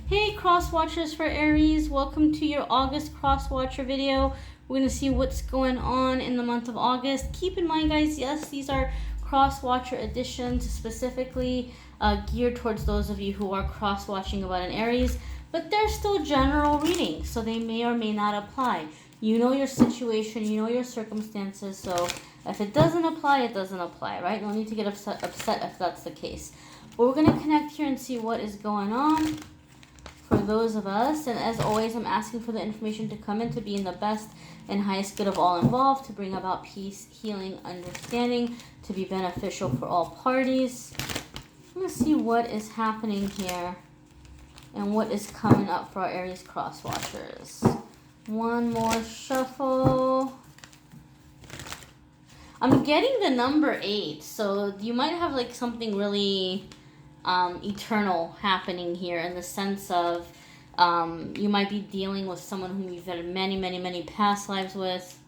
Hey Crosswatchers for Aries, welcome to your August Crosswatcher video. We're going to see what's going on in the month of August. Keep in mind guys, yes, these are Crosswatcher editions specifically geared towards those of you who are cross-watching about an Aries, but they're still general readings, so they may or may not apply. You know your situation, you know your circumstances, so if it doesn't apply, it doesn't apply, right? No need to get upset if that's the case. But we're going to connect here and see what is going on for those of us. And as always, I'm asking for the information to come in to be in the best and highest good of all involved, to bring about peace, healing, understanding, to be beneficial for all parties. I'm going to see what is happening here and what is coming up for our Aries Crosswatchers. One more shuffle. I'm getting the number 8, so you might have like something really eternal happening here, in the sense of you might be dealing with someone whom you've had many past lives with.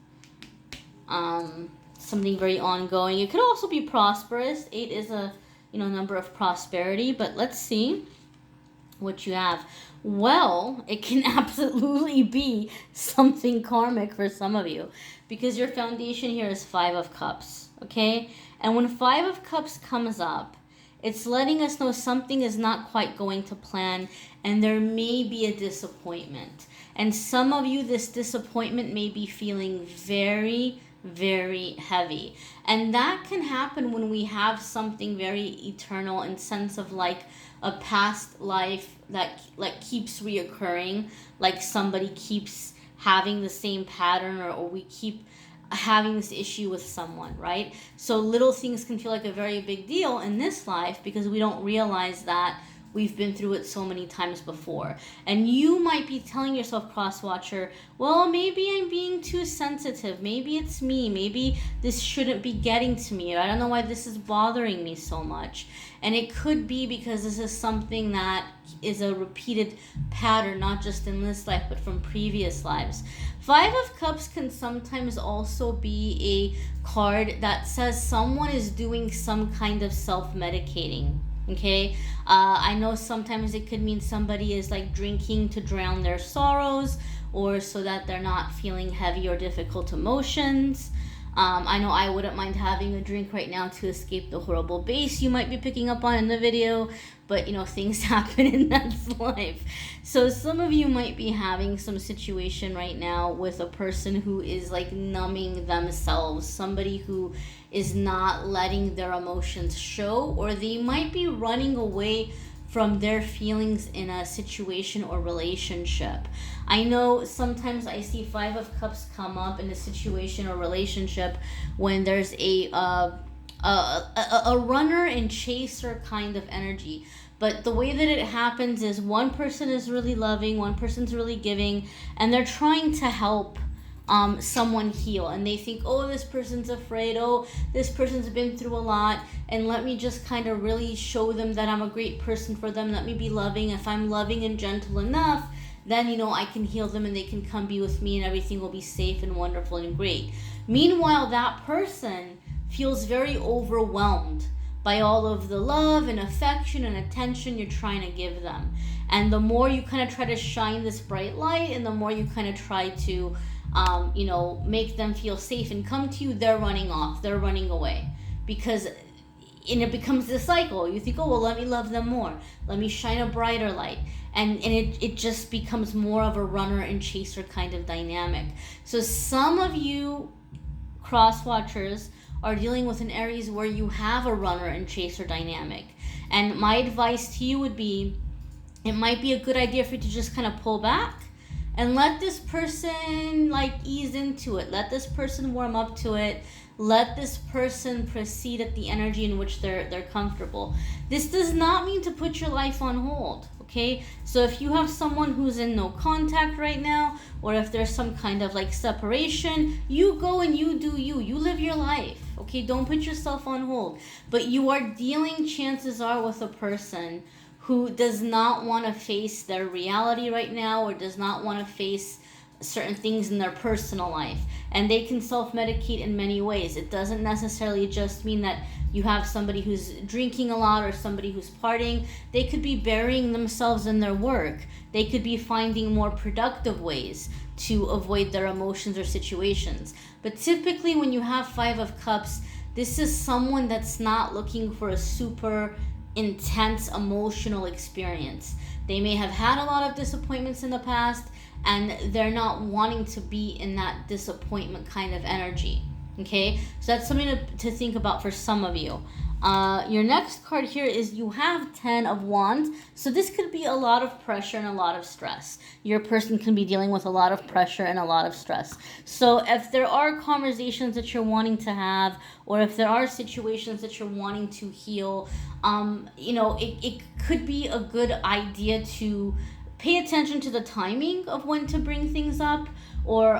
Something very ongoing. It could also be prosperous. 8 is a number of prosperity, but let's see what you have. Well, it can absolutely be something karmic for some of you, because your foundation here is 5 of Cups, okay? And when 5 of Cups comes up, it's letting us know something is not quite going to plan, and there may be a disappointment. And some of you, this disappointment may be feeling very heavy. And that can happen when we have something very eternal, in sense of like a past life that like keeps reoccurring, like somebody keeps having the same pattern, or we keep having this issue with someone, right? So little things can feel like a very big deal in this life because we don't realize that we've been through it so many times before. And you might be telling yourself, Crosswatcher, well, maybe I'm being too sensitive. Maybe it's me. Maybe this shouldn't be getting to me. I don't know why this is bothering me so much. And it could be because this is something that is a repeated pattern, not just in this life, but from previous lives. 5 of Cups can sometimes also be a card that says someone is doing some kind of self-medicating. Okay, I know sometimes it could mean somebody is like drinking to drown their sorrows, or so that they're not feeling heavy or difficult emotions. I know I wouldn't mind having a drink right now to escape the horrible bass you might be picking up on in the video, but things happen in that life. So some of you might be having some situation right now with a person who is like numbing themselves, somebody who is not letting their emotions show, or they might be running away from their feelings in a situation or relationship. I know sometimes I see 5 of Cups come up in a situation or relationship when there's a runner and chaser kind of energy. But the way that it happens is one person is really loving, one person's really giving, and they're trying to help someone heal, and they think, oh, this person's afraid, oh, this person's been through a lot, and let me just kind of really show them that I'm a great person for them. Let me be loving. If I'm loving and gentle enough, then I can heal them and they can come be with me and everything will be safe and wonderful and great. Meanwhile, that person feels very overwhelmed by all of the love and affection and attention you're trying to give them. And the more you kind of try to shine this bright light, and the more you kind of try to make them feel safe and come to you, they're running off, they're running away. Because it becomes this cycle. You think, oh, well, let me love them more. Let me shine a brighter light. And it just becomes more of a runner and chaser kind of dynamic. So some of you Crosswatchers are dealing with an Aries where you have a runner and chaser dynamic. And my advice to you would be, it might be a good idea for you to just kind of pull back and let this person like ease into it. Let this person warm up to it. Let this person proceed at the energy in which they're comfortable. This does not mean to put your life on hold, okay? So if you have someone who's in no contact right now, or if there's some kind of like separation, you go and you do you. You live your life, okay? Don't put yourself on hold. But you are dealing, chances are, with a person who does not want to face their reality right now, or does not want to face certain things in their personal life, and they can self-medicate in many ways. It doesn't necessarily just mean that you have somebody who's drinking a lot or somebody who's partying. They could be burying themselves in their work. They could be finding more productive ways to avoid their emotions or situations. But typically when you have Five of Cups, this is someone that's not looking for a super intense emotional experience. They may have had a lot of disappointments in the past, and they're not wanting to be in that disappointment kind of energy. Okay, so that's something to think about for some of you. Your next card here is you have 10 of Wands. So this could be a lot of pressure and a lot of stress. Your person can be dealing with a lot of pressure and a lot of stress. So if there are conversations that you're wanting to have, or if there are situations that you're wanting to heal, it could be a good idea to pay attention to the timing of when to bring things up, or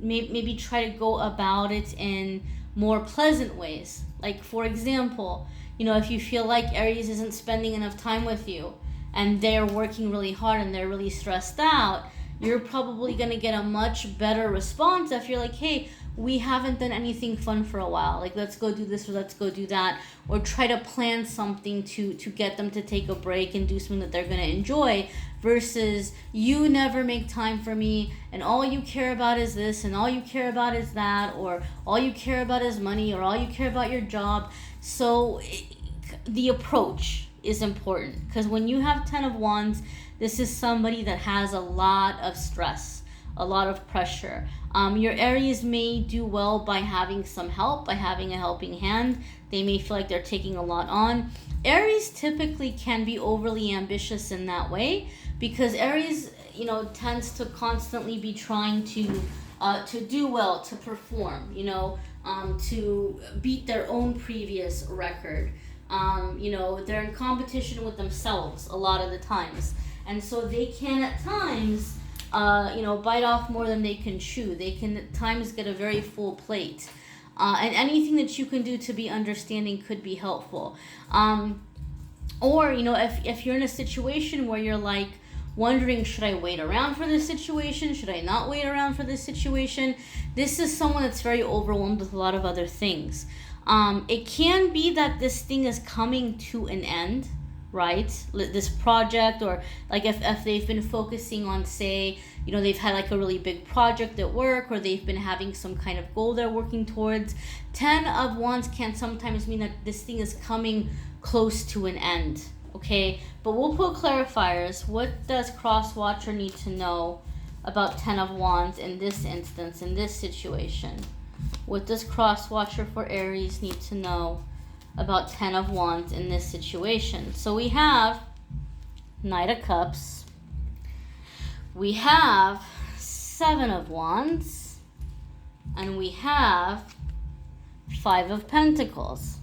maybe try to go about it in more pleasant ways. Like, for example, if you feel like Aries isn't spending enough time with you and they're working really hard and they're really stressed out, you're probably going to get a much better response if you're like, hey, we haven't done anything fun for a while. Like, let's go do this or let's go do that. Or try to plan something to get them to take a break and do something that they're going to enjoy, versus you never make time for me and all you care about is this and all you care about is that, or all you care about is money, or all you care about your job. So the approach is important, because when you have 10 of Wands, this is somebody that has a lot of stress, a lot of pressure. Your Aries may do well by having some help, by having a helping hand. They may feel like they're taking a lot on. Aries typically can be overly ambitious in that way, because Aries, tends to constantly be trying to do well, to perform, to beat their own previous record. They're in competition with themselves a lot of the times. And so they can at times, bite off more than they can chew. They can at times get a very full plate. And anything that you can do to be understanding could be helpful. Or, if you're in a situation where you're like wondering, should I wait around for this situation? Should I not wait around for this situation? This is someone that's very overwhelmed with a lot of other things. It can be that this thing is coming to an end, right? This project, or like if they've been focusing on, say, they've had like a really big project at work, or they've been having some kind of goal they're working towards. 10 of Wands can sometimes mean that this thing is coming close to an end, okay? But we'll put clarifiers. What does Crosswatcher need to know about 10 of Wands in this instance, in this situation? What does Crosswatcher for Aries need to know about 10 of Wands in this situation? So we have Knight of Cups. We have 7 of Wands. And we have 5 of Pentacles.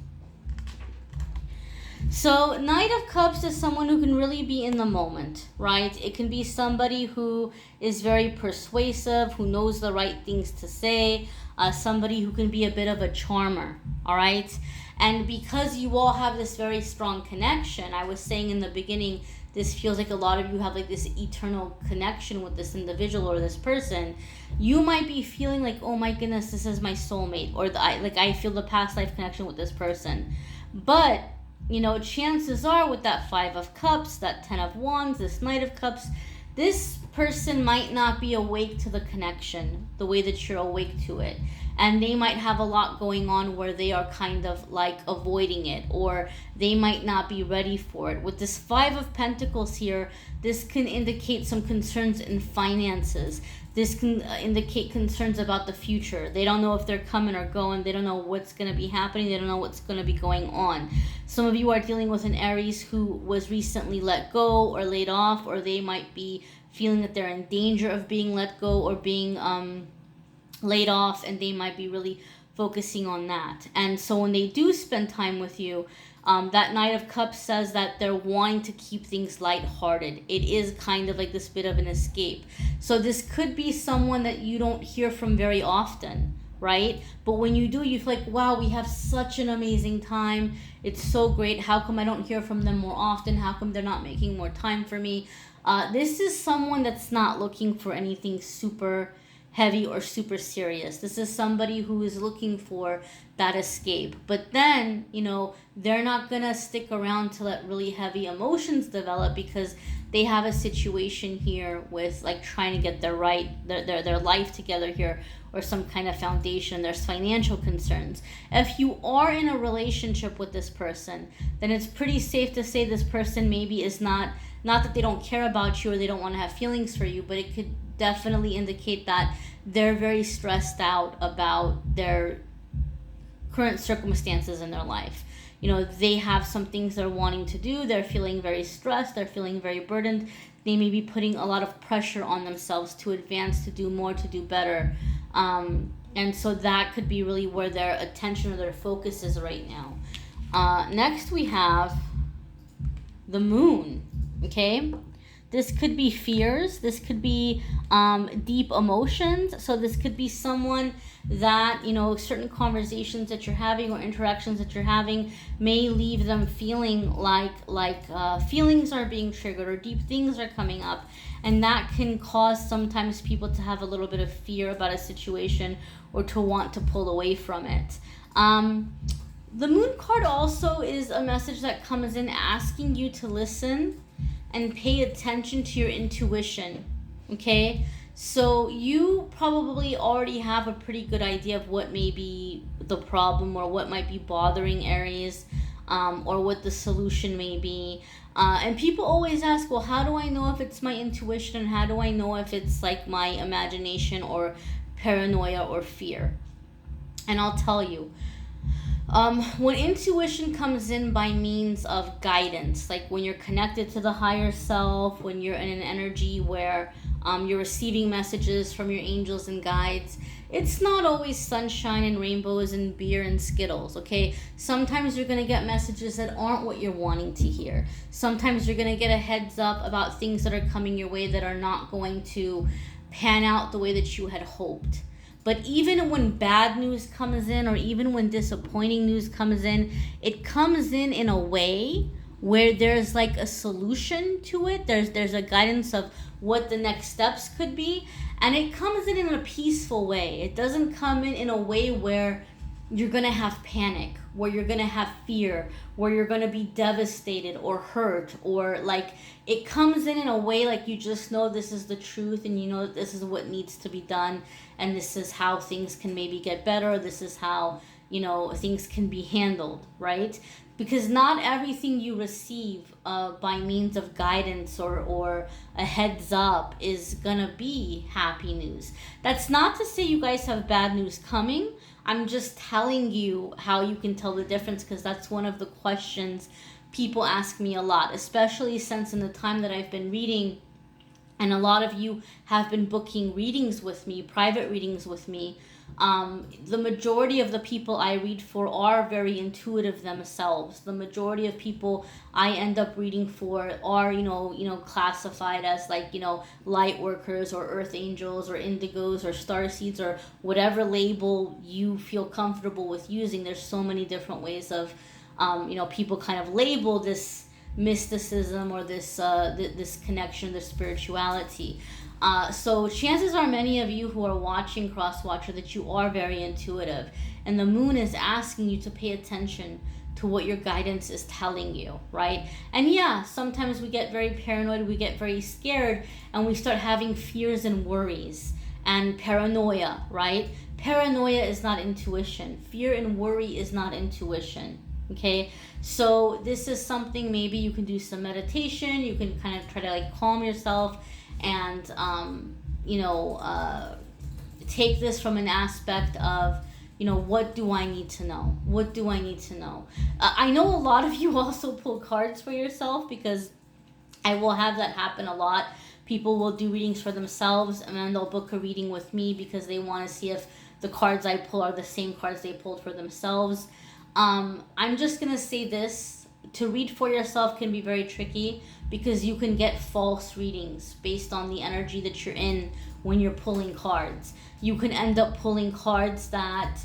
So Knight of Cups is someone who can really be in the moment, right? It can be somebody who is very persuasive, who knows the right things to say, somebody who can be a bit of a charmer, all right? And because you all have this very strong connection, I was saying in the beginning, this feels like a lot of you have like this eternal connection with this individual or this person. You might be feeling like, oh my goodness, this is my soulmate, or I feel the past life connection with this person. But chances are with that 5 of Cups, that 10 of Wands, this Knight of Cups, this person might not be awake to the connection the way that you're awake to it. And they might have a lot going on where they are kind of like avoiding it, or they might not be ready for it. With this 5 of Pentacles here, this can indicate some concerns in finances. This can indicate concerns about the future. They don't know if they're coming or going. They don't know what's going to be happening. They don't know what's going to be going on. Some of you are dealing with an Aries who was recently let go or laid off, or they might be feeling that they're in danger of being let go or being laid off, and they might be really focusing on that. And so when they do spend time with you, that Knight of Cups says that they're wanting to keep things lighthearted. It is kind of like this bit of an escape. So this could be someone that you don't hear from very often, right? But when you do, you feel like, wow, we have such an amazing time. It's so great. How come I don't hear from them more often? How come they're not making more time for me? This is someone that's not looking for anything super heavy or super serious. This is somebody who is looking for that escape. But then, you know, they're not going to stick around to let really heavy emotions develop, because they have a situation here with like trying to get their life together here, or some kind of foundation. There's financial concerns. If you are in a relationship with this person, then it's pretty safe to say this person maybe is not that they don't care about you or they don't want to have feelings for you, but it could definitely indicate that they're very stressed out about their current circumstances in their life. You know, they have some things they're wanting to do. They're feeling very stressed. They're feeling very burdened. They may be putting a lot of pressure on themselves to advance, to do more, to do better. And so that could be really where their attention or their focus is right now. Next we have the moon. Okay, this could be fears. This could be deep emotions. So this could be someone that, you know, certain conversations that you're having or interactions that you're having may leave them feeling like feelings are being triggered or deep things are coming up. And that can cause sometimes people to have a little bit of fear about a situation or to want to pull away from it. The moon card also is a message that comes in asking you to listen and pay attention to your intuition, okay? So you probably already have a pretty good idea of what may be the problem or what might be bothering Aries, or what the solution may be. And people always ask, well, how do I know if it's my intuition, and how do I know if it's like my imagination or paranoia or fear? And I'll tell you. When intuition comes in by means of guidance, like when you're connected to the higher self, when you're in an energy where you're receiving messages from your angels and guides, it's not always sunshine and rainbows and beer and Skittles, okay? Sometimes you're going to get messages that aren't what you're wanting to hear. Sometimes you're going to get a heads up about things that are coming your way that are not going to pan out the way that you had hoped. But even when bad news comes in, or even when disappointing news comes in, it comes in a way where there's like a solution to it. There's a guidance of what the next steps could be. And it comes in a peaceful way. It doesn't come in a way where you're going to have panic, where you're going to have fear, where you're going to be devastated or hurt, or like it comes in a way like you just know this is the truth, and you know that this is what needs to be done, and this is how things can maybe get better. This is how, you know, things can be handled, right? Because not everything you receive by means of guidance or a heads up is gonna be happy news. That's not to say you guys have bad news coming. I'm just telling you how you can tell the difference, because that's one of the questions people ask me a lot, especially since in the time that I've been reading, and a lot of you have been booking readings with me, private readings with me. The majority of the people I read for are very intuitive themselves. The majority of people I end up reading for are, you know, classified as like, you know, light workers or earth angels or indigos or star seeds or whatever label you feel comfortable with using. There's so many different ways of, you know, people kind of label this mysticism or this this connection, this spirituality. So chances are many of you who are watching Crosswatcher that you are very intuitive, and the moon is asking you to pay attention to what your guidance is telling you, right? And yeah, sometimes we get very paranoid, we get very scared, and we start having fears and worries and paranoia, right? Paranoia is not intuition. Fear and worry is not intuition. Okay, so this is something maybe you can do some meditation. You can kind of try to like calm yourself and you know, take this from an aspect of, you know, what do I need to know? What do I need to know? I know a lot of you also pull cards for yourself, because I will have that happen a lot. People will do readings for themselves and then they'll book a reading with me because they want to see if the cards I pull are the same cards they pulled for themselves. I'm just going to say this, to read for yourself can be very tricky because you can get false readings based on the energy that you're in when you're pulling cards. You can end up pulling cards that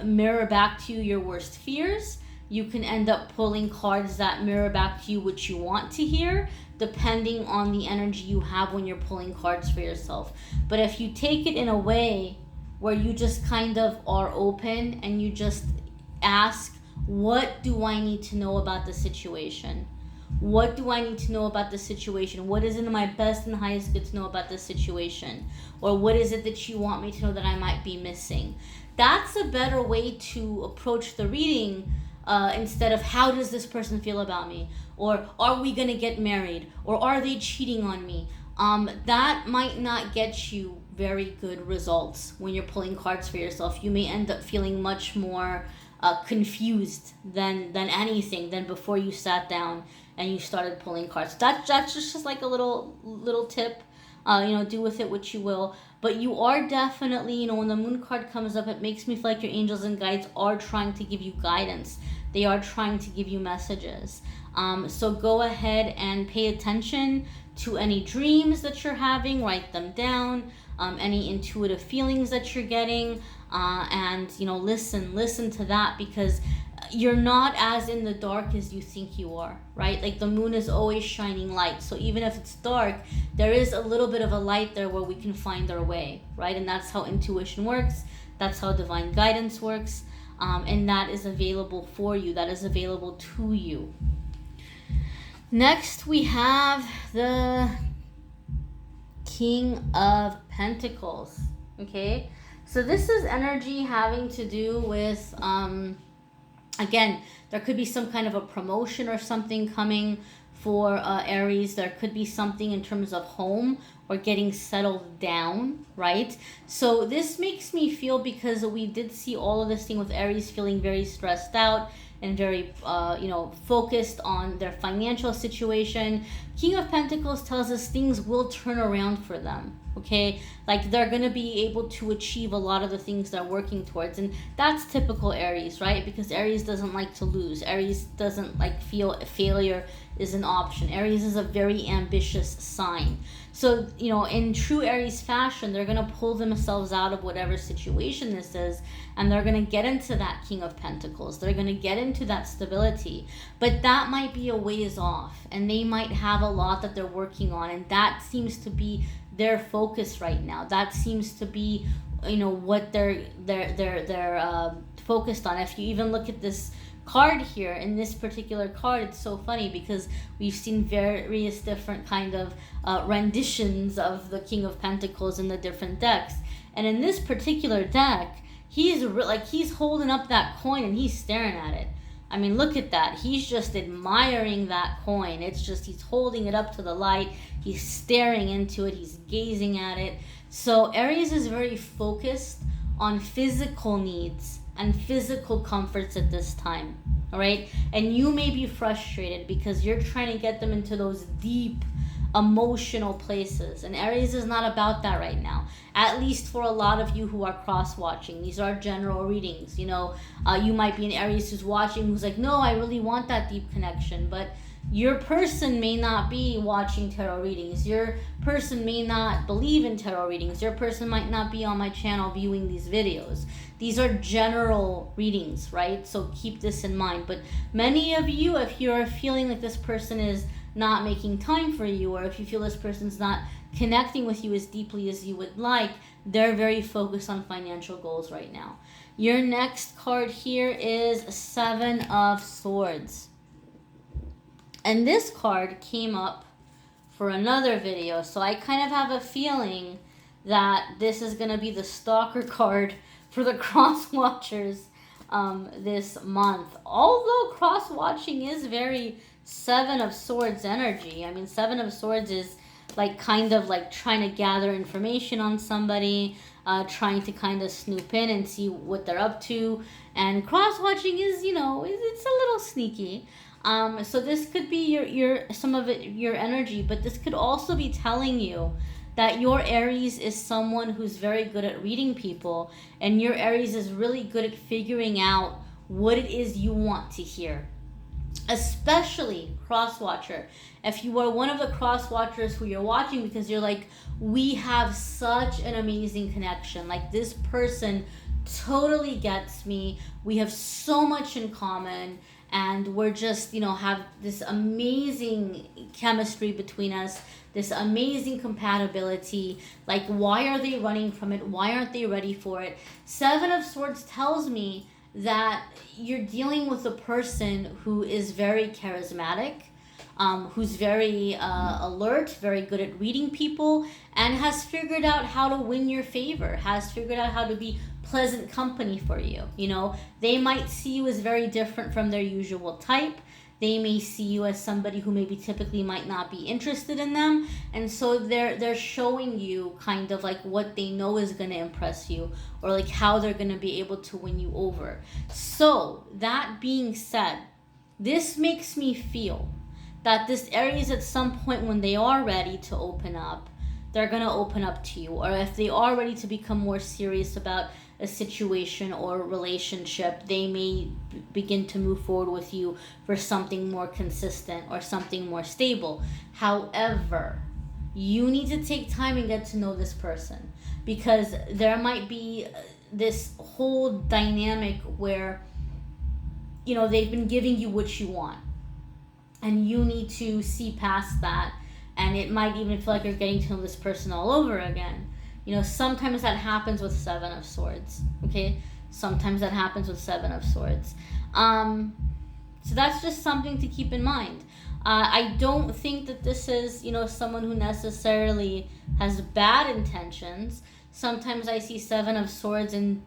mirror back to you your worst fears. You can end up pulling cards that mirror back to you what you want to hear, depending on the energy you have when you're pulling cards for yourself. But if you take it in a way where you just kind of are open and you just ask, what do I need to know about the situation? What do I need to know about the situation? What is in my best and highest good to know about this situation? Or what is it that you want me to know that I might be missing? That's a better way to approach the reading, instead of how does this person feel about me? Or are we going to get married? Or are they cheating on me? That might not get you very good results when you're pulling cards for yourself. You may end up feeling much more confused than anything than before you sat down and you started pulling cards. That's just like a little tip. Do with it what you will. But you are definitely, when the moon card comes up, it makes me feel like your angels and guides are trying to give you guidance. They are trying to give you messages. So go ahead and pay attention to any dreams that you're having. Write them down. Any intuitive feelings that you're getting. And listen to that, because you're not as in the dark as you think you are, right? Like the moon is always shining light. So even if it's dark, there is a little bit of a light there where we can find our way, right? And that's how intuition works. That's how divine guidance works. And that is available for you. That is available to you. Next, we have the King of Pentacles, okay? So this is energy having to do with, again, there could be some kind of a promotion or something coming for Aries. There could be something in terms of home or getting settled down, right? So this makes me feel, because we did see all of this thing with Aries feeling very stressed out and very, focused on their financial situation. King of Pentacles tells us things will turn around for them, okay? Like they're going to be able to achieve a lot of the things they're working towards. And that's typical Aries, right? Because Aries doesn't like to lose. Aries doesn't feel failure is an option. Aries is a very ambitious sign. So, in true Aries fashion, they're going to pull themselves out of whatever situation this is, and they're going to get into that King of Pentacles. They're going to get into that stability. But that might be a ways off, and they might have a lot that they're working on, and that seems to be their focus right now. That seems to be, what they're focused on. If you even look at this card here, in this particular card, it's so funny because we've seen various different kind of renditions of the King of Pentacles in the different decks, and in this particular deck, he's holding up that coin and he's staring at it. I mean, look at that. He's just admiring that coin. It's just, he's holding it up to the light. He's staring into it. He's gazing at it. So Aries is very focused on physical needs and physical comforts at this time, all right? And you may be frustrated because you're trying to get them into those deep emotional places, and Aries is not about that right now, at least for a lot of you who are cross-watching. These are general readings. You might be an Aries who's watching, who's like, no, I really want that deep connection, but your person may not be watching tarot readings. Your person may not believe in tarot readings. Your person might not be on my channel viewing these videos. These are general readings, right? So keep this in mind. But many of you, if you're feeling like this person is not making time for you, or if you feel this person's not connecting with you as deeply as you would like, they're very focused on financial goals right now. Your next card here is Seven of Swords. And this card came up for another video, so I kind of have a feeling that this is going to be the stalker card for the cross-watchers this month. Although cross-watching is very Seven of Swords energy. I mean, Seven of Swords is kind of trying to gather information on somebody, trying to kind of snoop in and see what they're up to. And cross-watching is, it's a little sneaky. So this could be some of it, your energy, but this could also be telling you that your Aries is someone who's very good at reading people, and your Aries is really good at figuring out what it is you want to hear. especially Crosswatcher. If you are one of the Crosswatchers who you're watching because you're like, we have such an amazing connection. Like, this person totally gets me. We have so much in common. And we're just, have this amazing chemistry between us, this amazing compatibility. Like, why are they running from it? Why aren't they ready for it? Seven of Swords tells me that you're dealing with a person who is very charismatic, who's very alert, very good at reading people, and has figured out how to win your favor, has figured out how to be pleasant company for you. They might see you as very different from their usual type. They may see you as somebody who maybe typically might not be interested in them, and so they're showing you kind of like what they know is going to impress you, or like how they're going to be able to win you over. So that being said, this makes me feel that this Aries, at some point when they are ready to open up, they're going to open up to you. Or if they are ready to become more serious about a situation or relationship, they may begin to move forward with you for something more consistent or something more stable. However, you need to take time and get to know this person, because there might be this whole dynamic where, they've been giving you what you want, and you need to see past that. And it might even feel like you're getting to know this person all over again. Sometimes that happens with Seven of Swords, okay? Sometimes that happens with Seven of Swords. So that's just something to keep in mind. I don't think that this is, someone who necessarily has bad intentions. Sometimes I see Seven of Swords, and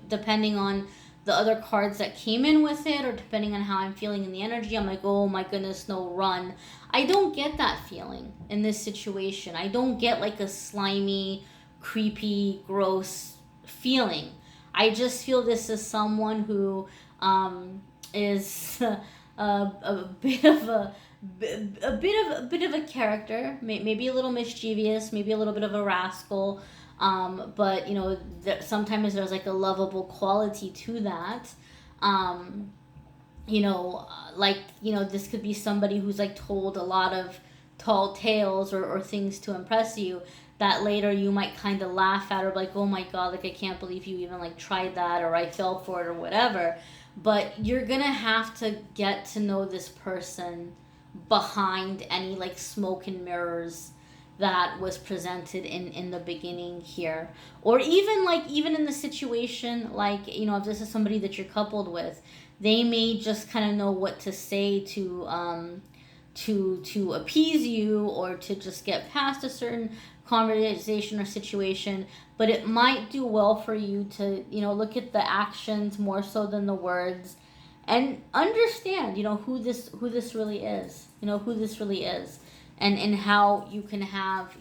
depending on the other cards that came in with it, or depending on how I'm feeling in the energy, I'm like, oh my goodness, no, run. I don't get that feeling in this situation. I don't get like a slimy, creepy, gross feeling. I just feel this is someone who is a bit of a character, maybe a little mischievous, maybe a little bit of a rascal. But sometimes there's like a lovable quality to that. This could be somebody who's like told a lot of tall tales or things to impress you, that later you might kind of laugh at, or like, oh my god, like I can't believe you even like tried that, or I fell for it, or whatever. But you're gonna have to get to know this person behind any like smoke and mirrors that was presented in the beginning here. Or even in the situation, like, if this is somebody that you're coupled with, they may just kind of know what to say to appease you, or to just get past a certain conversation or situation. But it might do well for you to, look at the actions more so than the words, and understand, who this really is, who this really is. And how you can have,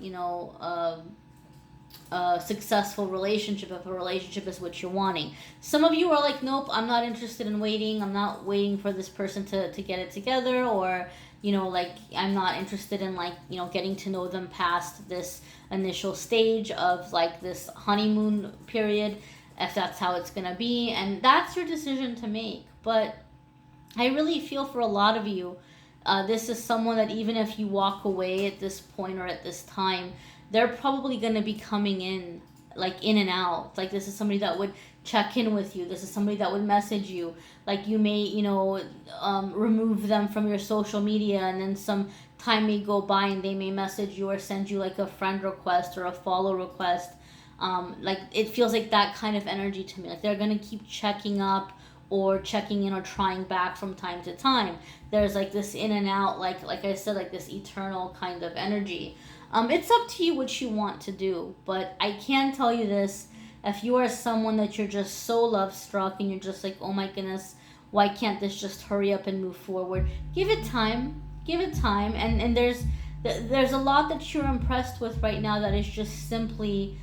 a successful relationship if a relationship is what you're wanting. Some of you are like, nope, I'm not interested in waiting. I'm not waiting for this person to get it together, or, I'm not interested in getting to know them past this initial stage of like this honeymoon period, if that's how it's going to be. And that's your decision to make. But I really feel for a lot of you, this is someone that even if you walk away at this point or at this time, they're probably going to be coming in, like in and out. Like, this is somebody that would check in with you. This is somebody that would message you. Like, you may, remove them from your social media, and then some time may go by and they may message you or send you like a friend request or a follow request. Like, it feels like that kind of energy to me. Like, they're going to keep checking up or checking in or trying back from time to time. There's like this in and out, like I said, like this eternal kind of energy. It's up to you what you want to do, but I can tell you this: if you are someone that you're just so love struck and you're just like, oh my goodness, why can't this just hurry up and move forward? Give it time. And there's a lot that you're impressed with right now that is just simply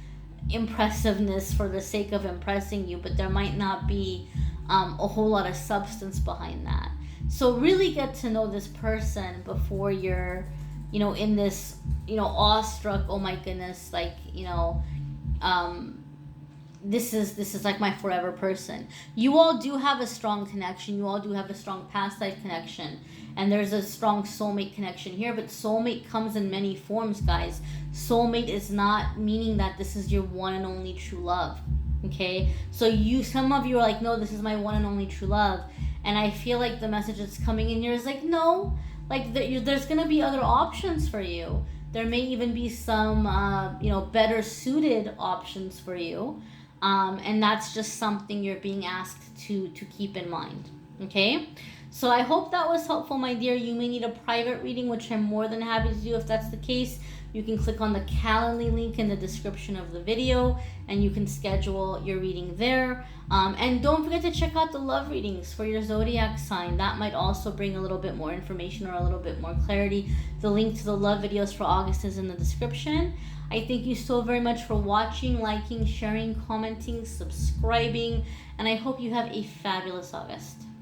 impressiveness for the sake of impressing you, but there might not be a whole lot of substance behind that. So really get to know this person before you're, in this, awestruck, oh my goodness, like, this is like my forever person. You all do have a strong connection. You all do have a strong past life connection. And there's a strong soulmate connection here. But soulmate comes in many forms, guys. Soulmate is not meaning that this is your one and only true love. Okay? So some of you are like, no, this is my one and only true love. And I feel like the message that's coming in here is like, no. Like, there's going to be other options for you. There may even be some, better suited options for you. And that's just something you're being asked to keep in mind. Okay? So I hope that was helpful, my dear. You may need a private reading, which I'm more than happy to do if that's the case. You can click on the Calendly link in the description of the video, and you can schedule your reading there. And don't forget to check out the love readings for your zodiac sign. That might also bring a little bit more information or a little bit more clarity. The link to the love videos for August is in the description. I thank you so very much for watching, liking, sharing, commenting, subscribing, and I hope you have a fabulous August.